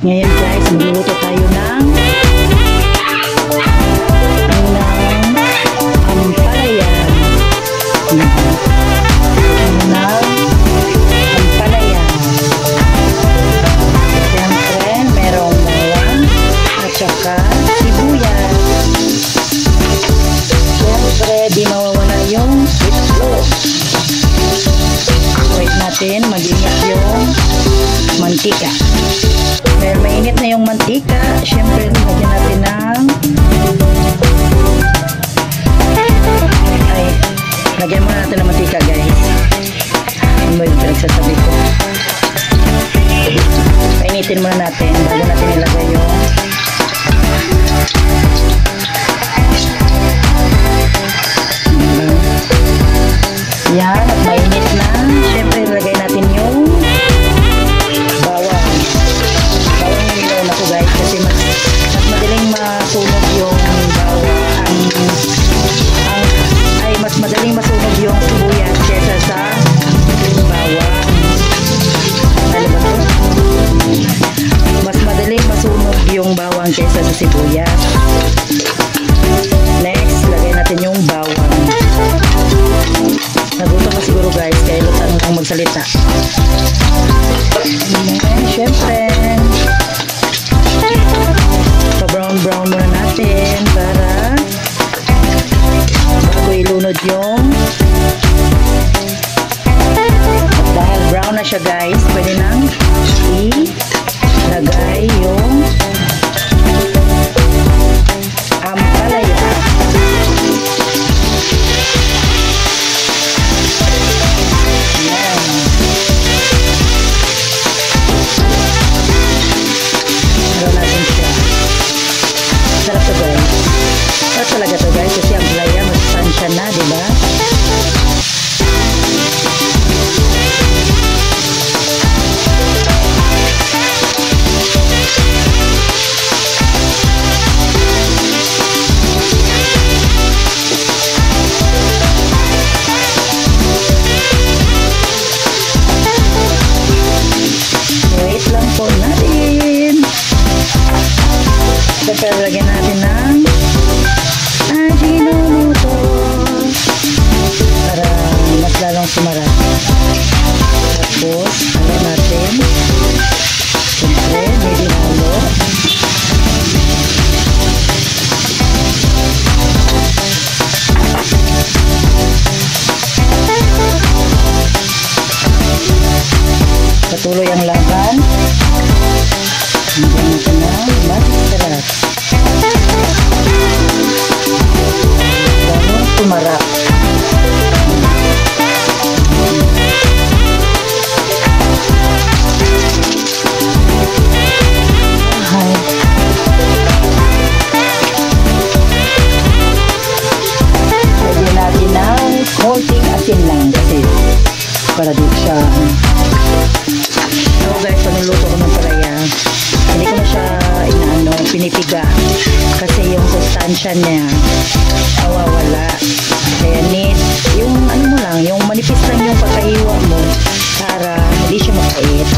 Ngayon guys, magluluto tayo ng ampalaya. Siyempre, merong bawang at saka sibuyas. Siyempre, di mawawala yung itlog. Wait natin, mag-init yung mantika. Dahil mainit na yung mantika, siyempre, lagyan natin ng lagyan muna natin ng mantika guys. Ano ba yung pinagsasabi ko? Painitin muna natin bago natin ilagay yung yan, at mainit na. Siyempre ilagay natin yung bawang yung ilaw na ko guys kasi mas madaling masunog yung bawang mas madaling masunog yung sibuyas kesa sa bawang. Ano ba to? Mas madaling masunog yung bawang kesa sa sibuyas. Next, lagay natin yung bawang. Nagutom na siguro guys, kaya lutan kang magsalita. Siyempre, pa-brown muna natin para bago ilunod yung dahil brown na siya guys, pwede nang ilagay yung ampalaya. Yan. Meron natin siya. Sarap to guys. Sarap talaga to guys kasi ang ampalaya masustansya na, diba? Wait lang po natin. Siyempre lagyan natin ng Ajinomoto para mas lalong sumarap. Tapos ano natin, siyempre may dinalo. Patuloy ang laban. Hanggang ito na masarap. Ganun sumarap. Lagyan natin ng konting asin lang kasi para di siya. So guys, panuluto ko ng palaya. Hindi ko na siya pinipiga kasi yung sustansya niya nawawala. Kaya need yung ano mo lang, yung manipis lang yung pagkahiwa mo para hindi siya mapait.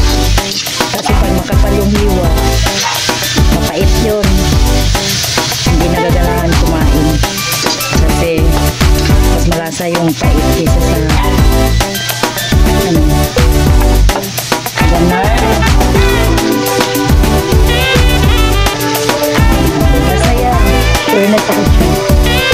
Kasi pag makapal yung hiwa, mapait yun. Hindi nagaganahan kumain. Kasi mas malasa yung pait kaysa sa ganon. Masaya. Turnet ako siya.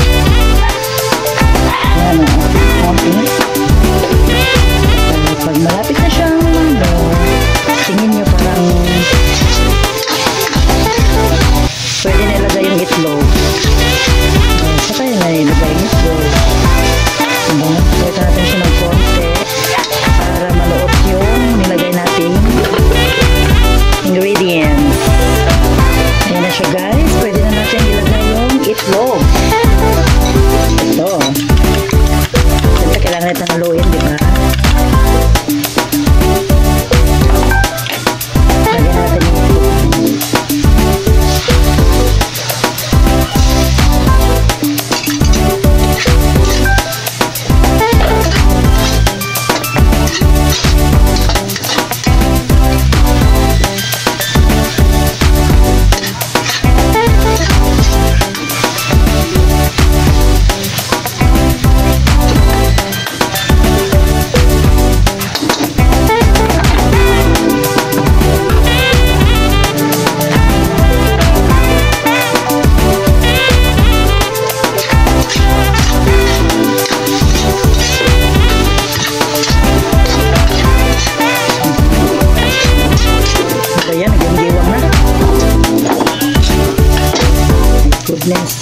sweetness.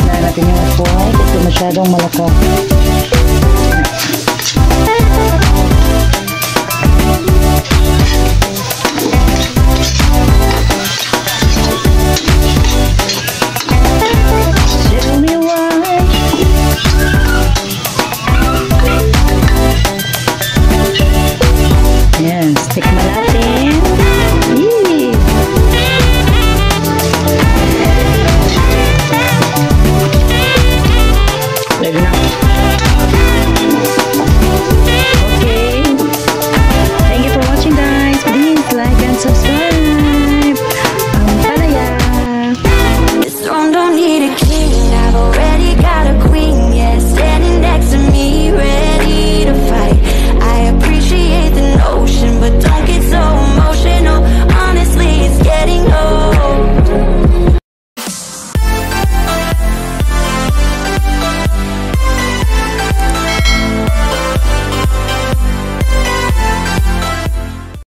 Na natin yung apoy kasi masyadong malaka.